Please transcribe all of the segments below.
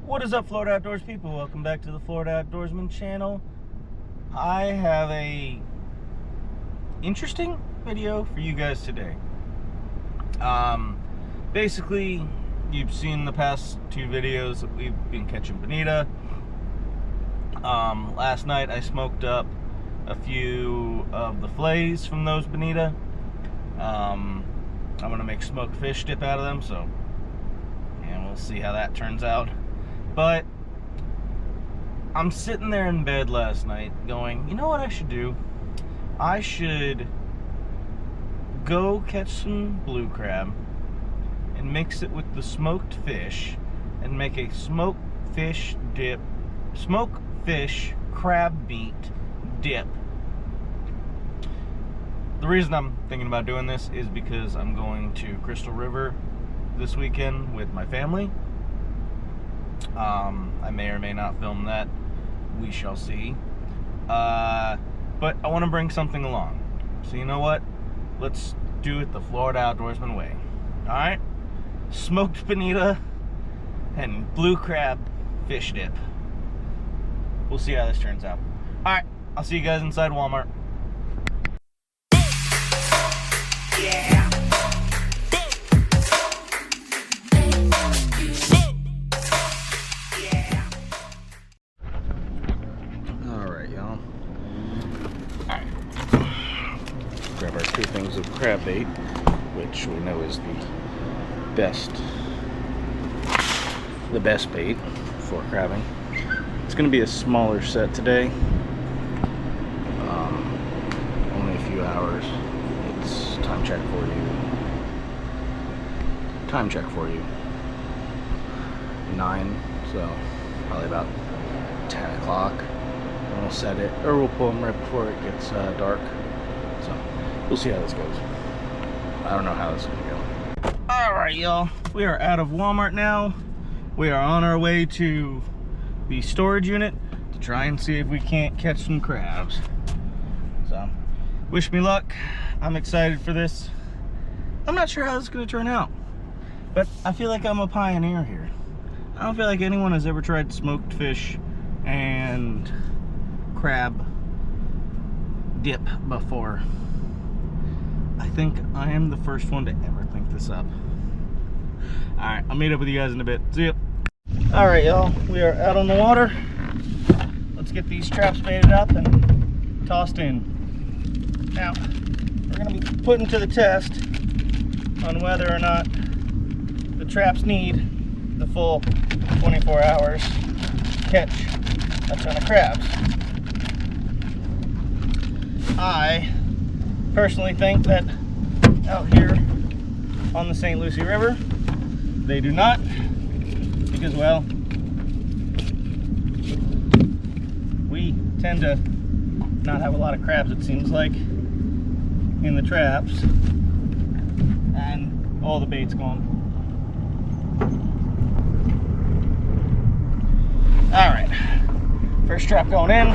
What is up, Florida Outdoors people? Welcome back to the Florida Outdoorsman channel. I have a interesting video for you guys today. Basically, you've seen the past two videos that we've been catching bonita. Last night I smoked up a few of the fillets from those bonita. I'm gonna make smoked fish dip out of them, so and we'll see how that turns out. But I'm sitting there in bed last night going, you know what I should do? I should go catch some blue crab and mix it with the smoked fish and make a smoked fish crab meat dip. The reason I'm thinking about doing this is because I'm going to Crystal River this weekend with my family. I may or may not film that. We shall see. But I want to bring something along. So you know what? Let's do it the Florida Outdoorsman way. Alright? Smoked bonita and blue crab fish dip. We'll see how this turns out. Alright, I'll see you guys inside Walmart. Yeah. Grab our two things of crab bait, which we know is the best bait for crabbing. It's going to be a smaller set today, only a few hours. It's time check for you 9, so probably about 10 o'clock, and we'll set it, or we'll pull them right before it gets dark. So we'll see how this goes. I don't know how this is gonna go. Alright, y'all. We are out of Walmart now. We are on our way to the storage unit to try and see if we can't catch some crabs. So, wish me luck. I'm excited for this. I'm not sure how this is gonna turn out, but I feel like I'm a pioneer here. I don't feel like anyone has ever tried smoked fish and crab dip before. I think I am the first one to ever think this up. Alright, I'll meet up with you guys in a bit. See ya. Alright, y'all, we are out on the water. Let's get these traps baited up and tossed in. Now, we're going to be putting to the test on whether or not the traps need the full 24 hours to catch a ton of crabs. I personally think that out here on the St. Lucie River, they do not, because, well, we tend to not have a lot of crabs, it seems like, in the traps, and all the bait's gone. Alright, first trap going in.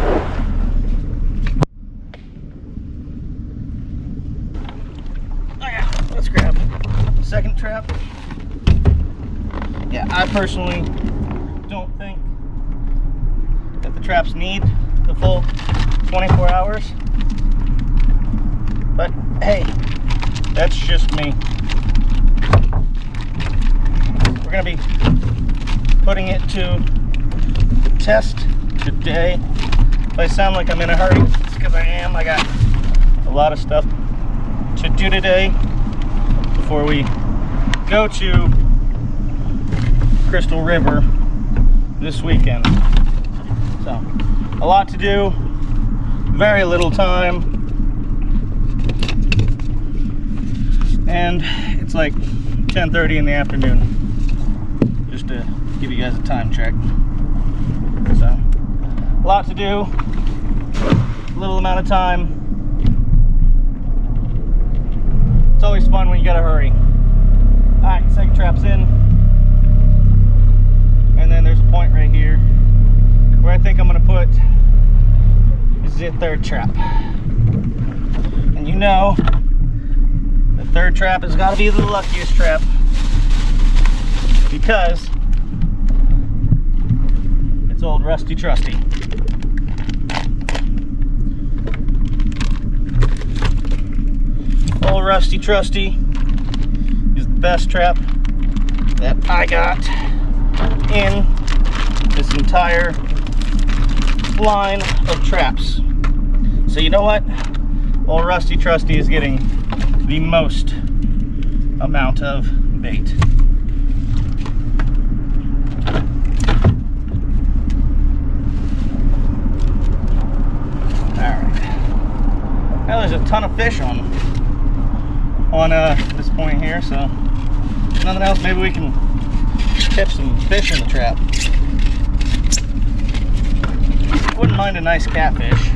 Let's grab the second trap. Yeah, I personally don't think that the traps need the full 24 hours. But hey, that's just me. We're going to be putting it to the test today. If I sound like I'm in a hurry, it's because I am. I got a lot of stuff to do today before we go to Crystal River this weekend. So, a lot to do, very little time, and it's like 10:30 in the afternoon, just to give you guys a time check. So, a lot to do, little amount of time. It's always fun when you gotta hurry. Alright, second trap's in. And then there's a point right here where I think I'm gonna put is the third trap. And you know, the third trap has gotta be the luckiest trap, because It's old Rusty Trusty. Old Rusty Trusty is the best trap that I got in this entire line of traps. So you know what? Old Rusty Trusty is getting the most amount of bait. Alright. Now there's a ton of fish on this point here, so if nothing else, maybe we can catch some fish in the trap. Wouldn't mind a nice catfish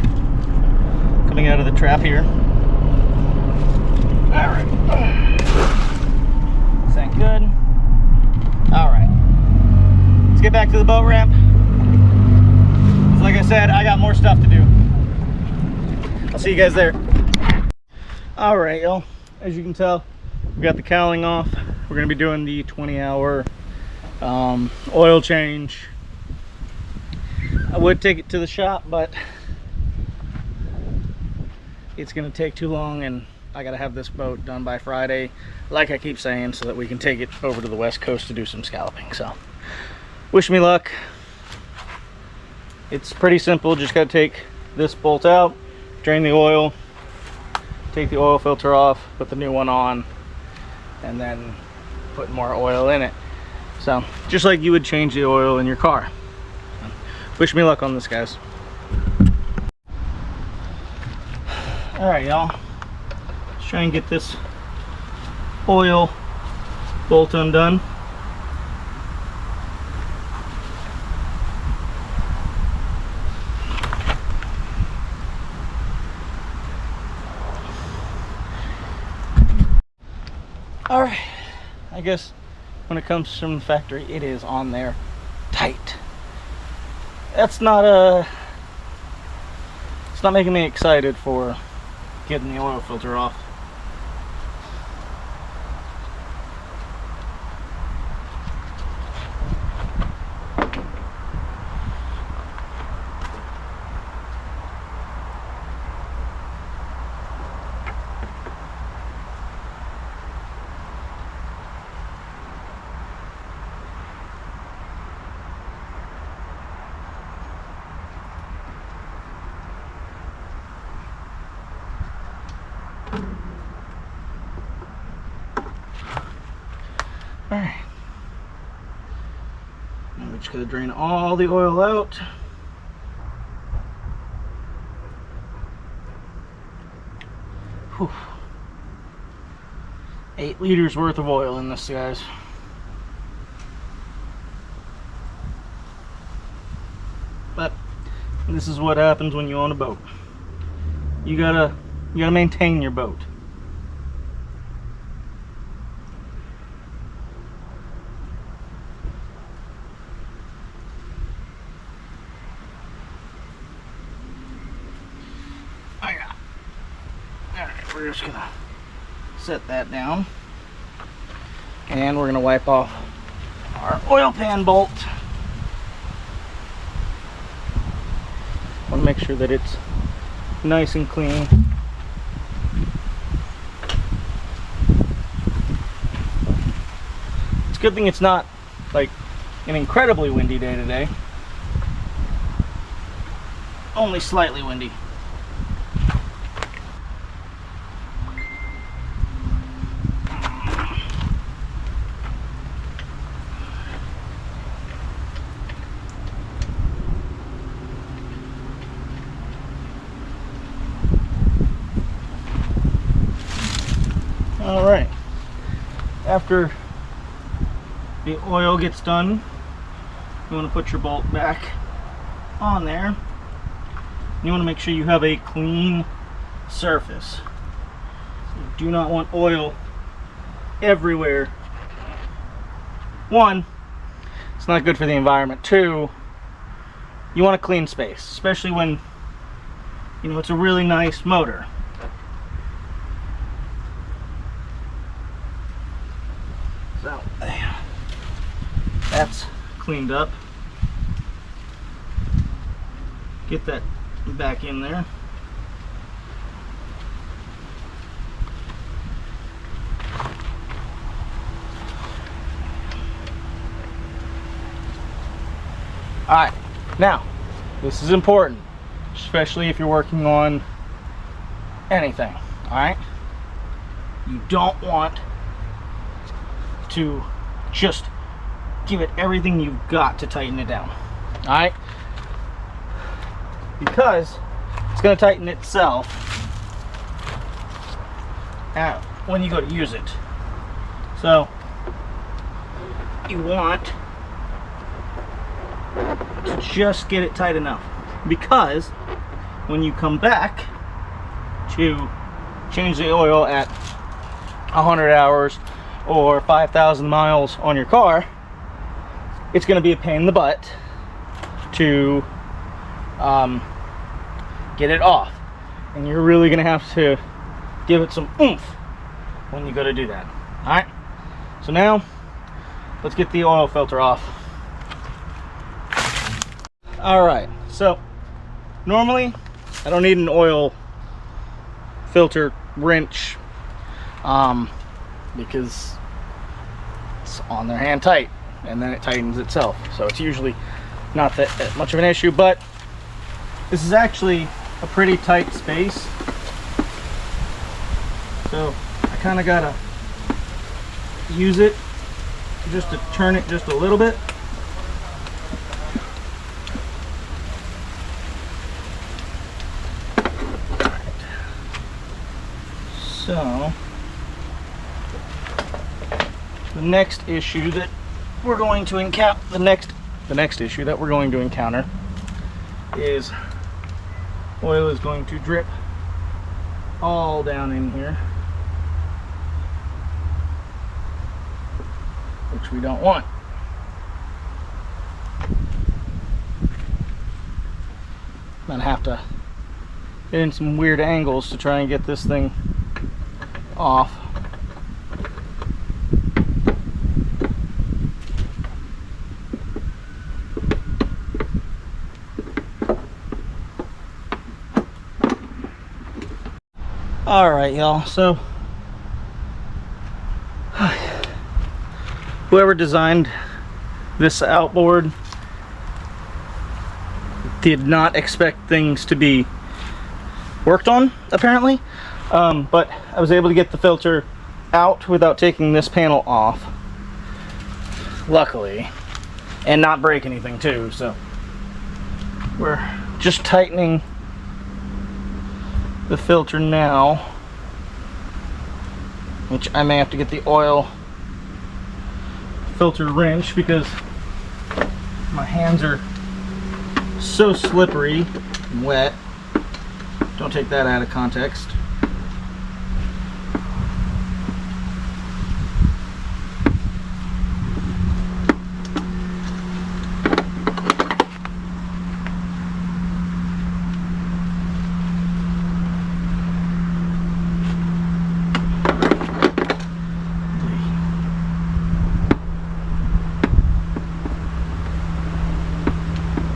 coming out of the trap here. Alright. Is that good? Alright. Let's get back to the boat ramp. Like I said, I got more stuff to do. I'll see you guys there. Alright, y'all. As you can tell, we got the cowling off. We're going to be doing the 20-hour oil change. I would take it to the shop, but it's going to take too long, and I got to have this boat done by Friday, like I keep saying, so that we can take it over to the West Coast to do some scalloping. So, wish me luck. It's pretty simple. Just got to take this bolt out, drain the oil, take the oil filter off, put the new one on, and then put more oil in it. So just like you would change the oil in your car. Wish me luck on this, guys. All right, y'all. Let's try and get this oil bolt undone. Alright, I guess when it comes from the factory, it is on there tight. That's not it's not making me excited for getting the oil filter off. Alright. Now we're just going to drain all the oil out. Whew. 8 liters worth of oil in this, guys. But this is what happens when you own a boat. You gotta maintain your boat. Alright, we're just gonna set that down, and we're gonna wipe off our oil pan bolt. Want to make sure that it's nice and clean. It's a good thing it's not like an incredibly windy day today. Only slightly windy. Alright, after the oil gets done, you want to put your bolt back on there. You want to make sure you have a clean surface. You do not want oil everywhere. One, it's not good for the environment. Two, you want a clean space, especially when, you know, it's a really nice motor. So that's cleaned up. get that back in there. Alright, now, this is important, especially if you're working on anything, alright? You don't want to just give it everything you've got to tighten it down, alright? Because it's going to tighten itself when you go to use it. So, you want to just get it tight enough, because when you come back to change the oil at 100 hours or 5,000 miles on your car, it's going to be a pain in the butt to get it off, and you're really going to have to give it some oomph when you go to do that. Alright, so now let's get the oil filter off. Alright, so normally I don't need an oil filter wrench because it's on there hand tight and then it tightens itself, so it's usually not that much of an issue. But this is actually a pretty tight space, so I kind of gotta use it just to turn it just a little bit. So the next issue that we're going to encounter, the next issue that we're going to encounter is oil is going to drip all down in here, which we don't want. I'm gonna have to get in some weird angles to try and get this thing off. Alright, y'all, so whoever designed this outboard did not expect things to be worked on, apparently. But I was able to get the filter out without taking this panel off, luckily, and not break anything too. So we're just tightening the filter now, which I may have to get the oil filter wrench because my hands are so slippery and wet. Don't take that out of context.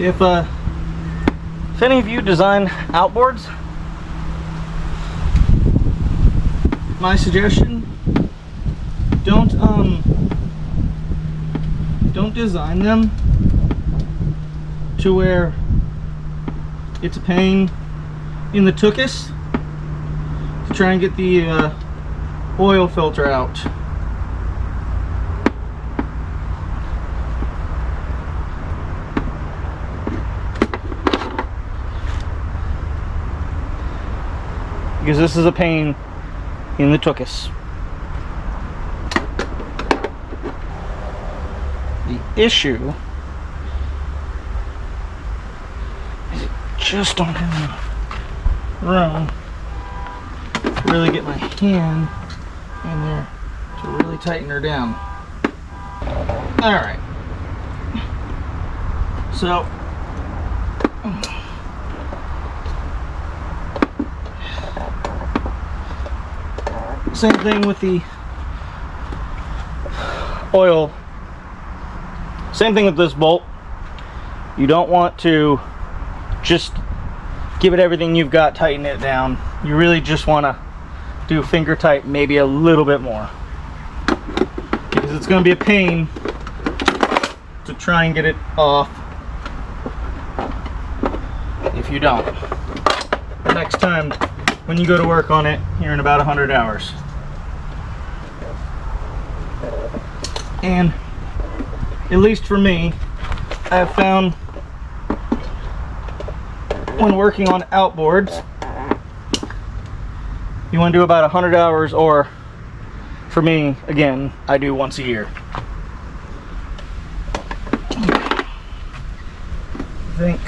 If any of you design outboards, my suggestion, don't design them to where it's a pain in the tuchus to try and get the oil filter out. Because this is a pain in the tuchus. The issue is I just don't have enough room to really get my hand in there to really tighten her down. Alright. So same thing with the oil. Same thing with this bolt. You don't want to just give it everything you've got, tighten it down. You really just want to do finger tight, maybe a little bit more, because it's going to be a pain to try and get it off if you don't. Next time when you go to work on it here in about 100 hours. And at least for me, I've found when working on outboards, you want to do about 100 hours, or for me, again, I do once a year. I think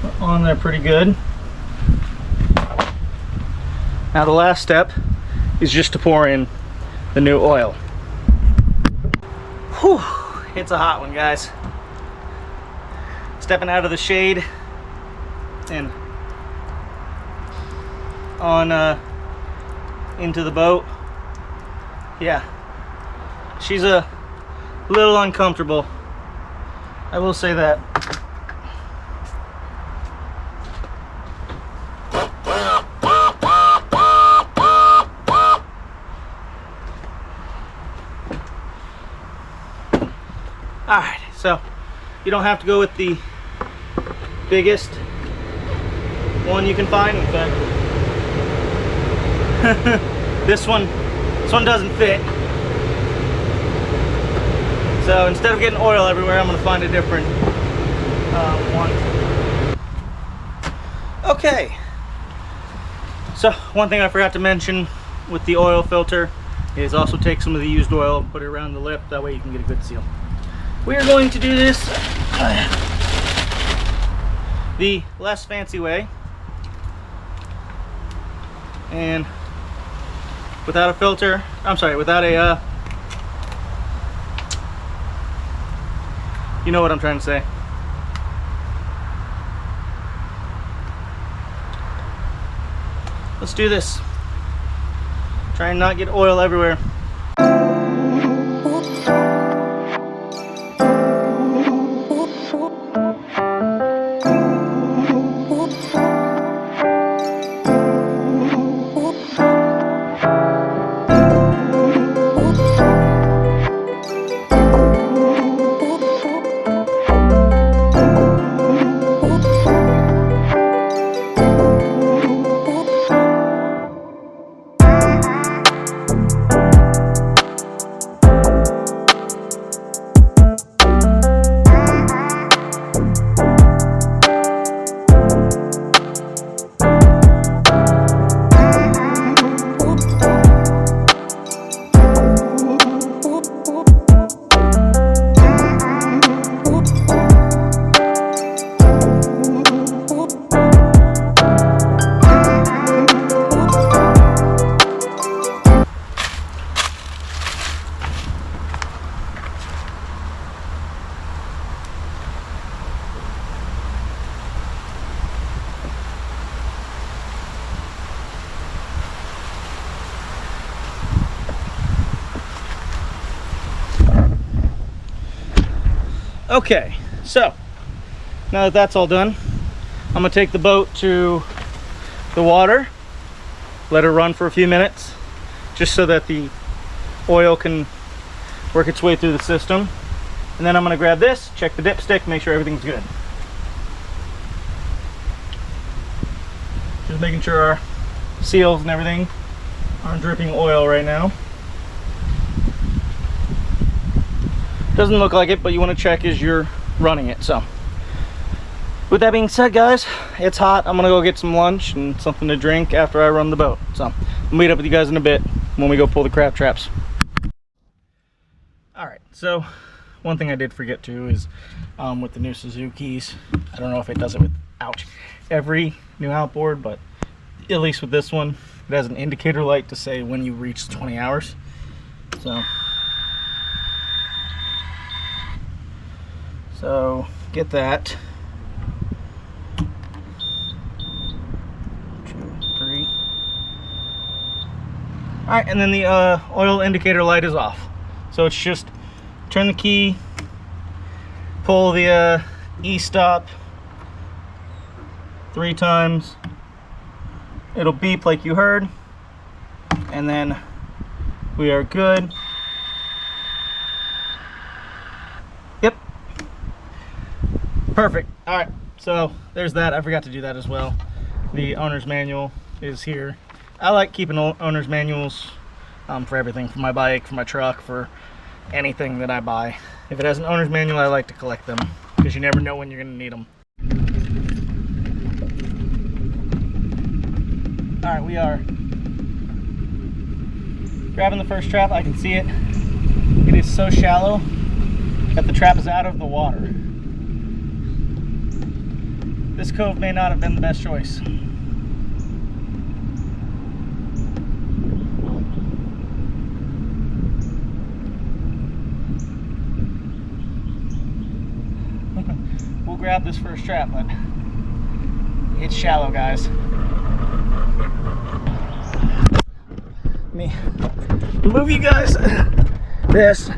we're on there pretty good. Now the last step is just to pour in the new oil. Whew, it's a hot one, guys. Stepping out of the shade and on into the boat. Yeah, she's a little uncomfortable, I will say that. Alright, so you don't have to go with the biggest one you can find. In fact, this one doesn't fit. So instead of getting oil everywhere, I'm going to find a different one. Okay, so one thing I forgot to mention with the oil filter is also take some of the used oil, put it around the lip, that way you can get a good seal. We are going to do this the less fancy way, and without a filter, without a you know what I'm trying to say. Let's do this. Try and not get oil everywhere. Okay, so now that that's all done, I'm gonna take the boat to the water, let her run for a few minutes, just so that the oil can work its way through the system. And then I'm gonna grab this, check the dipstick, make sure everything's good. Just making sure our seals and everything aren't dripping oil right now. Doesn't look like it, but you want to check as you're running it. So with that being said, guys, it's hot. I'm gonna go get some lunch and something to drink after I run the boat. So I'll meet up with you guys in a bit when we go pull the crab traps. All right, so one thing I did forget to is with the new Suzuki's, I don't know if it does it with every new outboard, but at least with this one, it has an indicator light to say when you reach 20 hours. So get that. 2, 3. All right, and then the oil indicator light is off. So it's just turn the key, pull the e-stop 3 times. It'll beep like you heard, and then we are good. Yep. Perfect. All right, so there's that. I forgot to do that as well. The owner's manual is here. I like keeping owner's manuals for everything, for my bike, for my truck, for anything that I buy. If it has an owner's manual, I like to collect them because you never know when you're going to need them. All right, we are grabbing the first trap. I can see it. It is so shallow that the trap is out of the water. This cove may not have been the best choice. We'll grab this first trap, but it's shallow, guys. Let me move you guys. This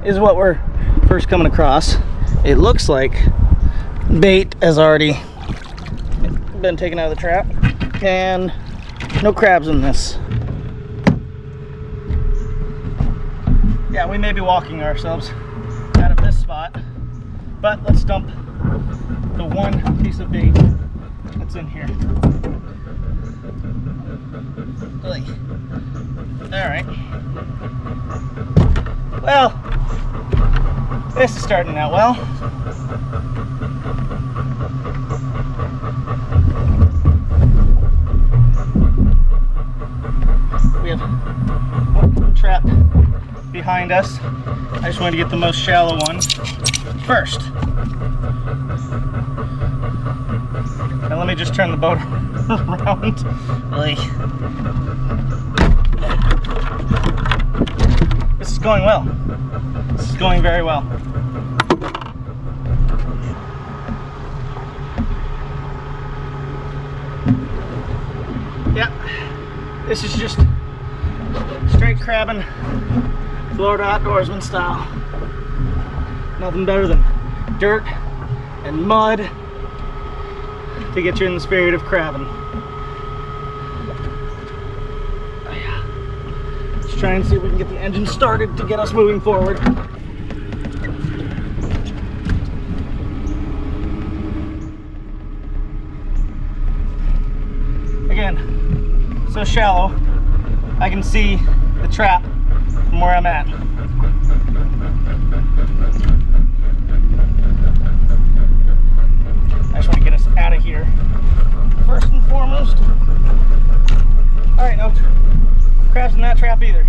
is what we're first coming across. It looks like bait has already been taken out of the trap, and no crabs in this. Yeah, we may be walking ourselves out of this spot, but let's dump the one piece of bait that's in here. Alright. Well, this is starting out well. We have one trap behind us. I just wanted to get the most shallow one first. Now let me just turn the boat around. This is going well. This is going very well. Yeah, this is just straight crabbing, Florida outdoorsman style. Nothing better than dirt and mud to get you in the spirit of crabbing. Let's try and see if we can get the engine started to get us moving forward. Again, so shallow, I can see the trap from where I'm at. I just want to get us out of here first and foremost. Alright, no crabs in that trap either.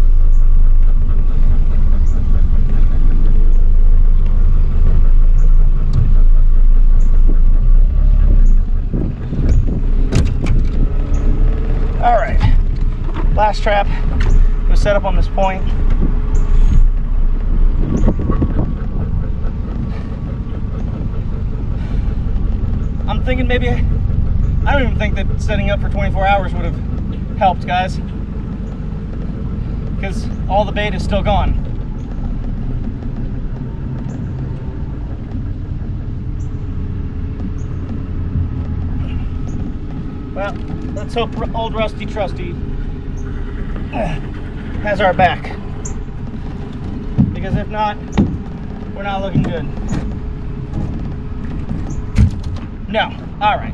Alright, last trap was set up on this point. I'm thinking maybe, I don't even think that setting up for 24 hours would have helped, guys, because all the bait is still gone. Well, let's hope old Rusty Trusty has our back, because if not, we're not looking good. No. All right.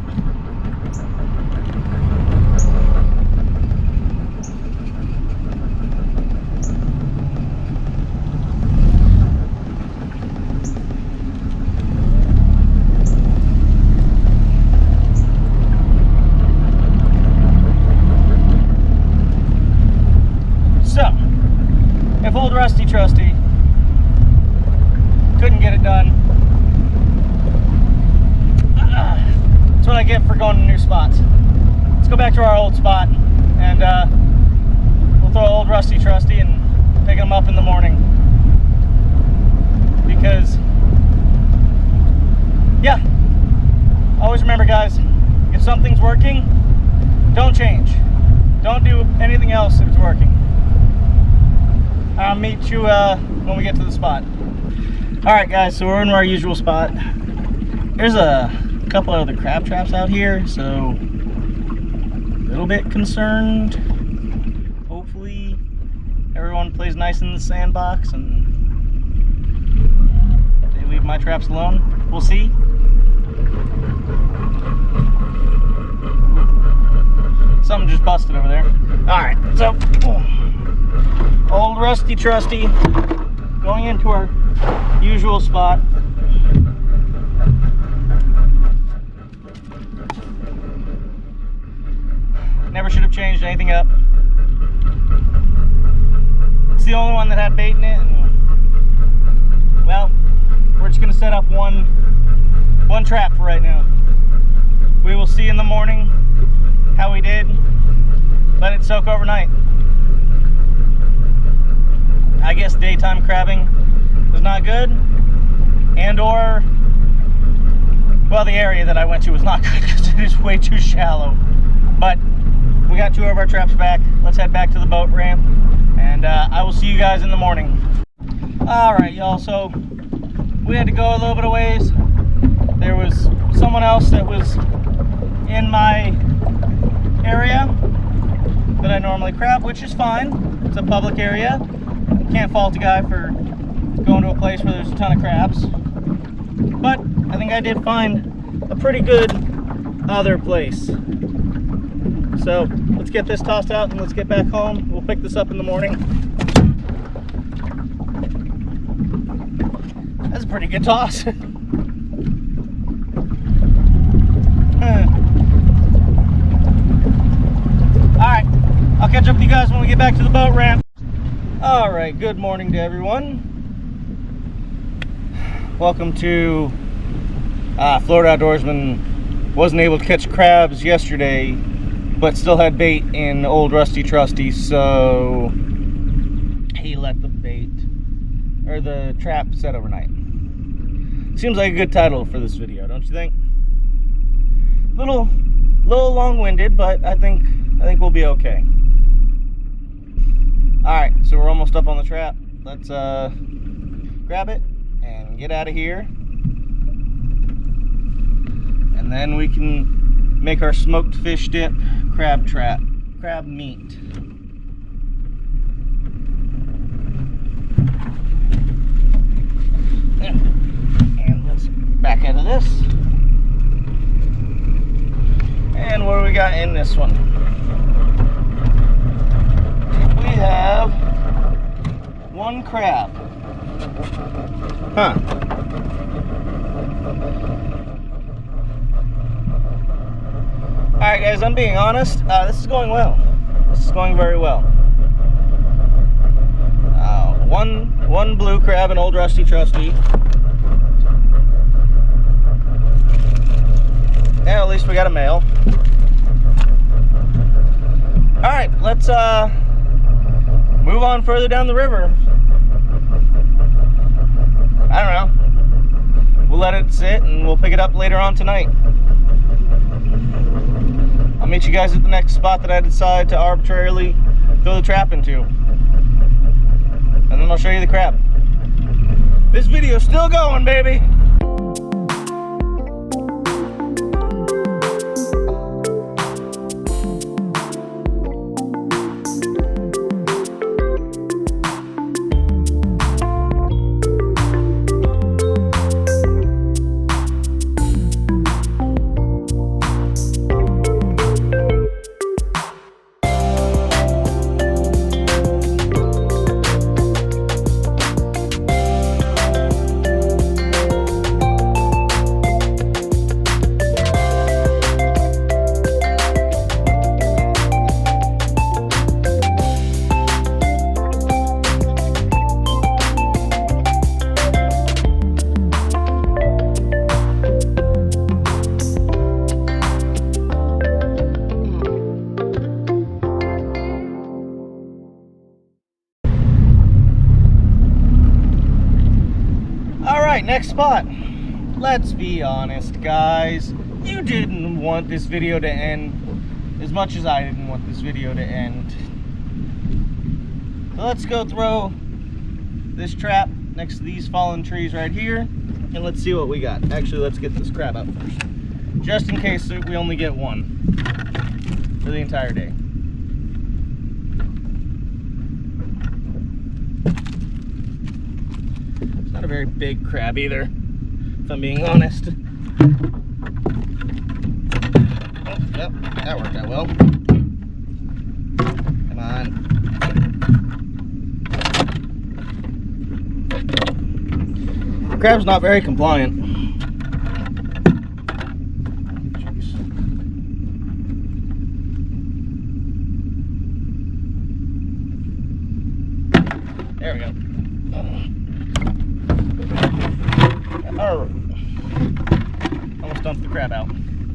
So, if old Rusty Trusty couldn't get it done, that's what I get for going to new spots. Let's go back to our old spot, and we'll throw old Rusty Trusty and pick him up in the morning. Because, yeah, always remember, guys, if something's working, don't change. Don't do anything else if it's working. I'll meet you when we get to the spot. Alright, guys, so we're in our usual spot. There's a a couple other crab traps out here, so a little bit concerned. Hopefully everyone plays nice in the sandbox and they leave my traps alone. We'll see. Something just busted over there. Alright, so old rusty trusty going into our usual spot. Never should have changed anything up. It's the only one that had bait in it, and well, we're just gonna set up one trap for right now. We will see in the morning how we did. Let it soak overnight. I guess daytime crabbing was not good, and or, well, the area that I went to was not good because it is way too shallow. But we got 2 of our traps back. Let's head back to the boat ramp, and I will see you guys in the morning. All right, y'all, so we had to go a little bit of ways. There was someone else that was in my area that I normally crab, which is fine. It's a public area. Can't fault a guy for going to a place where there's a ton of crabs. But I think I did find a pretty good other place. So let's get this tossed out and let's get back home. We'll pick this up in the morning. That's a pretty good toss. Alright, I'll catch up with you guys when we get back to the boat ramp. Alright, good morning to everyone. Welcome to Florida Outdoorsman. Wasn't able to catch crabs yesterday, but still had bait in old Rusty Trusty, so he let the bait, or the trap, set overnight. Seems like a good title for this video, don't you think? Little long-winded, but I think we'll be okay. Alright, so we're almost up on the trap. Let's grab it and get out of here. And then we can make our smoked fish dip crab meat. And let's back out of this. And what do we got in this one? We have 1 crab. Huh. Alright guys, I'm being honest, this is going well. This is going very well. One blue crab, an old Rusty Trusty. Yeah, at least we got a male. Alright, let's move on further down the river. I don't know. We'll let it sit and we'll pick it up later on tonight. I'll meet you guys at the next spot that I decide to arbitrarily throw the trap into. And then I'll show you the crab. This video's still going, baby! Next spot. Let's be honest, guys. You didn't want this video to end as much as I didn't want this video to end. So let's go throw this trap next to these fallen trees right here, and let's see what we got. Actually, let's get this crab out first. just in case we only get one for the entire day. It's not a very big crab either, if I'm being honest. Oh, yep, that worked out well. Come on. Crab's not very compliant. Jeez. There we go. Almost dumped the crab out.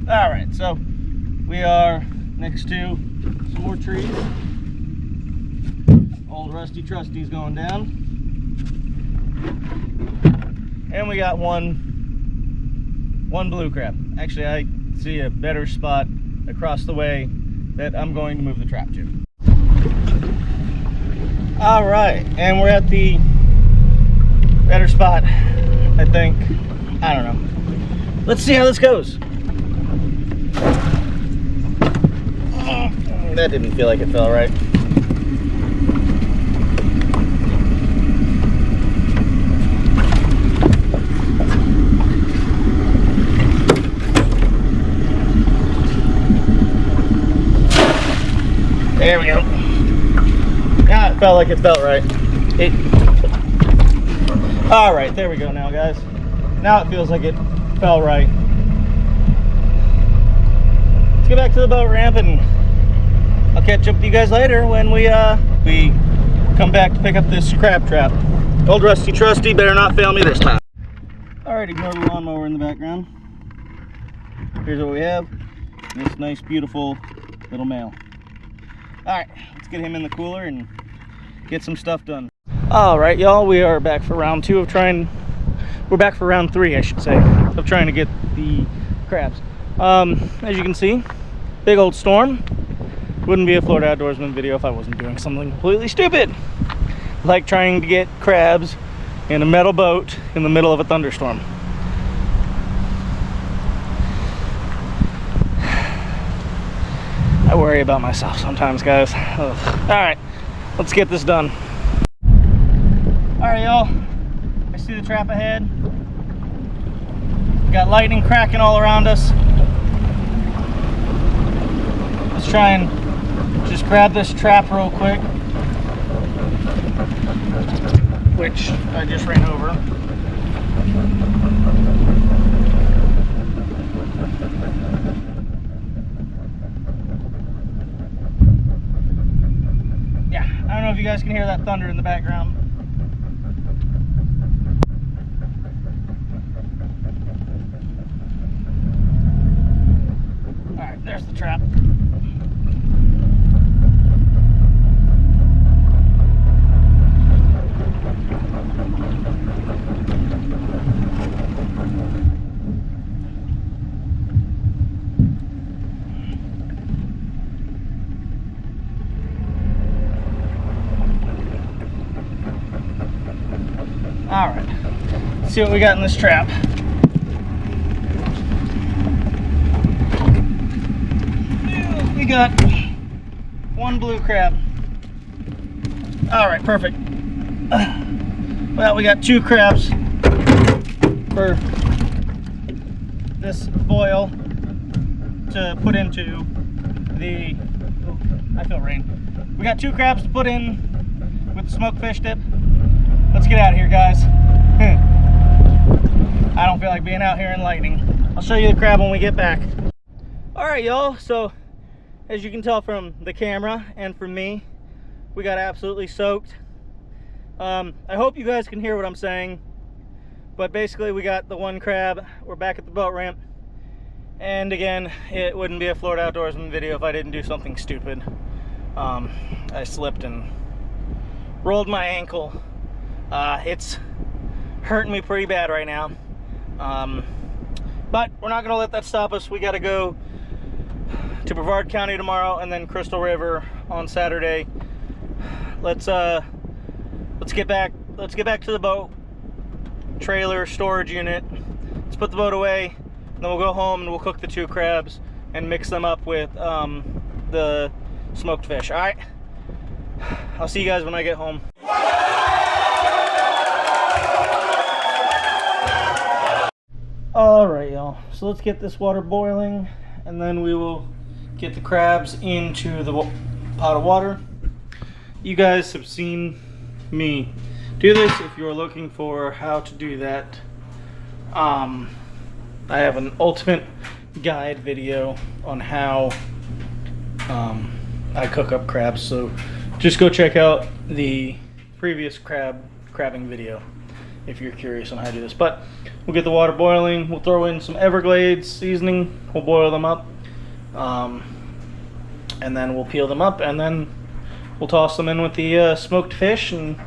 All right, so we are next to some more trees. Old Rusty Trusty's going down. And we got one blue crab. Actually, I see a better spot across the way that I'm going to move the trap to. All right, and we're at the better spot, I think. I don't know. Let's see how this goes. That didn't feel like it fell right. There we go. Now it felt like it felt right. All right, there we go now, guys. Now it feels like it fell right. Let's get back to the boat ramp and I'll catch up with you guys later when we come back to pick up this crab trap. Old Rusty Trusty better not fail me this time. All right, ignore the lawnmower in the background. Here's what we have. This nice, beautiful little male. All right, let's get him in the cooler and get some stuff done. All right, y'all, we are back for round two of we're back for round three, I should say, of trying to get the crabs. As you can see, big old storm. Wouldn't be a Florida Outdoorsman video if I wasn't doing something completely stupid, like trying to get crabs in a metal boat in the middle of a thunderstorm. I worry about myself sometimes, guys. Ugh. All right, let's get this done. All right, y'all, I see the trap ahead. We got lightning cracking all around us. Let's try and just grab this trap real quick, which I just ran over. I don't know if you guys can hear that thunder in the background. All right, there's the trap. All right, let's see what we got in this trap. We got one blue crab. All right, perfect. Well, we got two crabs for this boil to put into the, oh, I feel rain. We got two crabs to put in with the smoked fish dip. Let's get out of here, guys. I don't feel like being out here in lightning. I'll show you the crab when we get back. All right, y'all, so as you can tell from the camera and from me, we got absolutely soaked. I hope you guys can hear what I'm saying, but basically we got the one crab. We're back at the boat ramp, and again, it wouldn't be a Florida Outdoorsman video if I didn't do something stupid. I slipped and rolled my ankle. It's hurting me pretty bad right now, but we're not gonna let that stop us. We gotta go to Brevard County tomorrow and then Crystal River on Saturday. Let's get back to the boat trailer storage unit. Let's put the boat away, Then we'll go home and we'll cook the 2 crabs and mix them up with the smoked fish. All right. I'll see you guys when I get home. All right, y'all. So let's get this water boiling, and then we will get the crabs into the pot of water. You guys have seen me do this. If you're looking for how to do that, I have an ultimate guide video on how I cook up crabs. So just go check out the previous crabbing video if you're curious on how to do this. But we'll get the water boiling. We'll throw in some Everglades seasoning. We'll boil them up. And then we'll peel them up, and then we'll toss them in with the smoked fish, and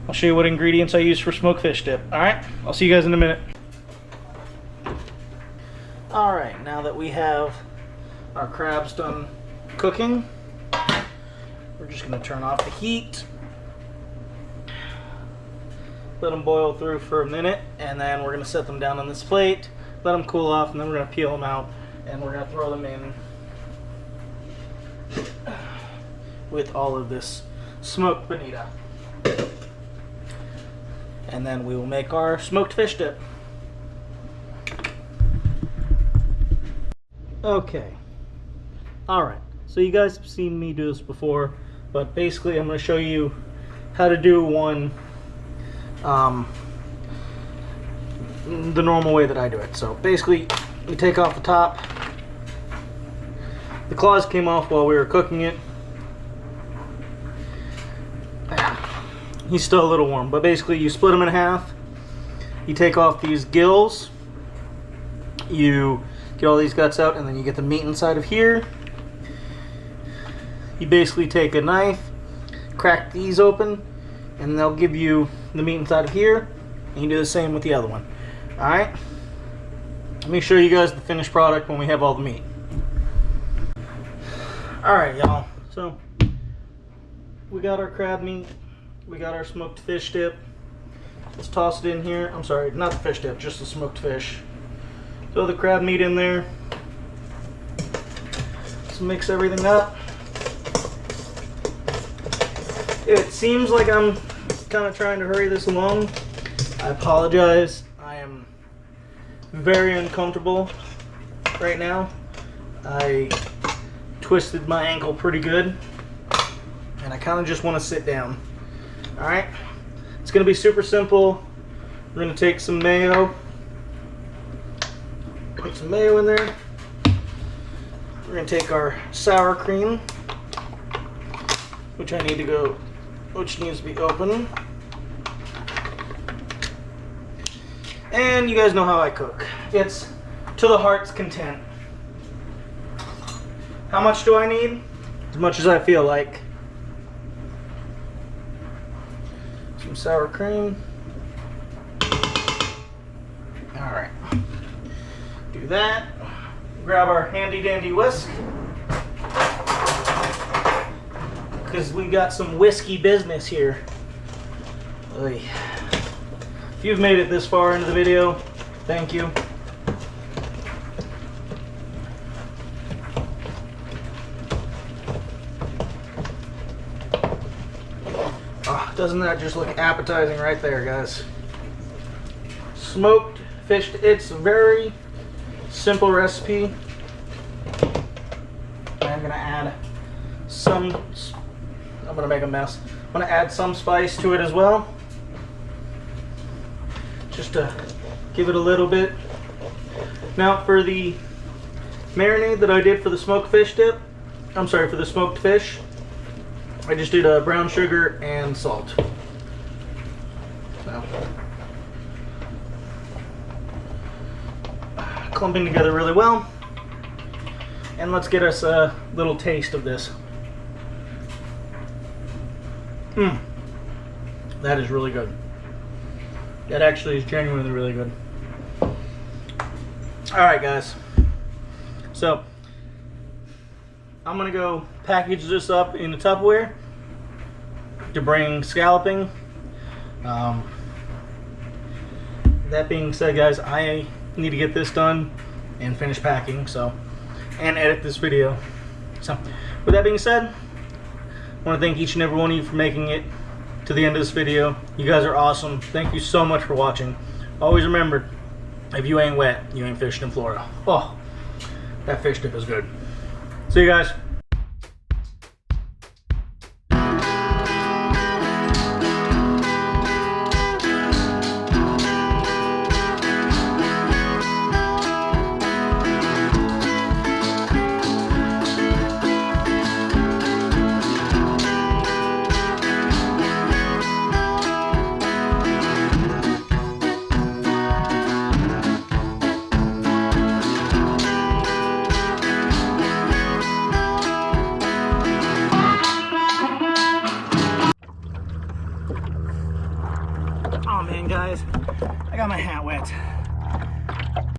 I'll show you what ingredients I use for smoked fish dip. Alright, I'll see you guys in a minute. Alright, now that we have our crabs done cooking, we're just going to turn off the heat. Let them boil through for a minute, and then we're going to set them down on this plate, let them cool off, and then we're going to peel them out, and we're going to throw them in with all of this smoked bonita. And then we will make our smoked fish dip. Okay. Alright, so you guys have seen me do this before, but basically I'm going to show you how to do one the normal way that I do it. So basically, you take off the top. The claws came off while we were cooking it. He's still a little warm, but basically you split them in half. You take off these gills. You get all these guts out, and then you get the meat inside of here. You basically take a knife, crack these open, and they'll give you the meat inside of here. And you do the same with the other one. Alright? Let me show you guys the finished product when we have all the meat. Alright, y'all. So, we got our crab meat. We got our smoked fish dip. Let's toss it in here. I'm sorry, not the fish dip, just the smoked fish. Throw the crab meat in there. Let's mix everything up. It seems like I'm kind of trying to hurry this along. I apologize. I am very uncomfortable right now. I twisted my ankle pretty good, and I kind of just want to sit down. Alright, it's going to be super simple. We're going to take some mayo, put some mayo in there. We're going to take our sour cream, which needs to be open. And you guys know how I cook. It's to the heart's content. How much do I need? As much as I feel like. Some sour cream. Alright. Do that. Grab our handy dandy whisk. Because we got some whiskey business here. Oy. If you've made it this far into the video, thank you. Oh, doesn't that just look appetizing right there, guys? Smoked fish. It's a very simple recipe. I'm gonna add some. I'm gonna make a mess. I'm gonna add some spice to it as well, just to give it a little bit. Now for the marinade that I did for the smoked fish dip, I'm sorry, for the smoked fish, I just did brown sugar and salt. So, clumping together really well. And let's get us a little taste of this. That is really good. That actually is genuinely really good. Alright guys, so I'm gonna go package this up in a Tupperware to bring scalloping. That being said, guys, I need to get this done and finish packing, so, and edit this video. So, with that being said, I want to thank each and every one of you for making it to the end of this video. You guys are awesome. Thank you so much for watching. Always remember, if you ain't wet, you ain't fishing in Florida. Oh, that fish dip is good. See you guys.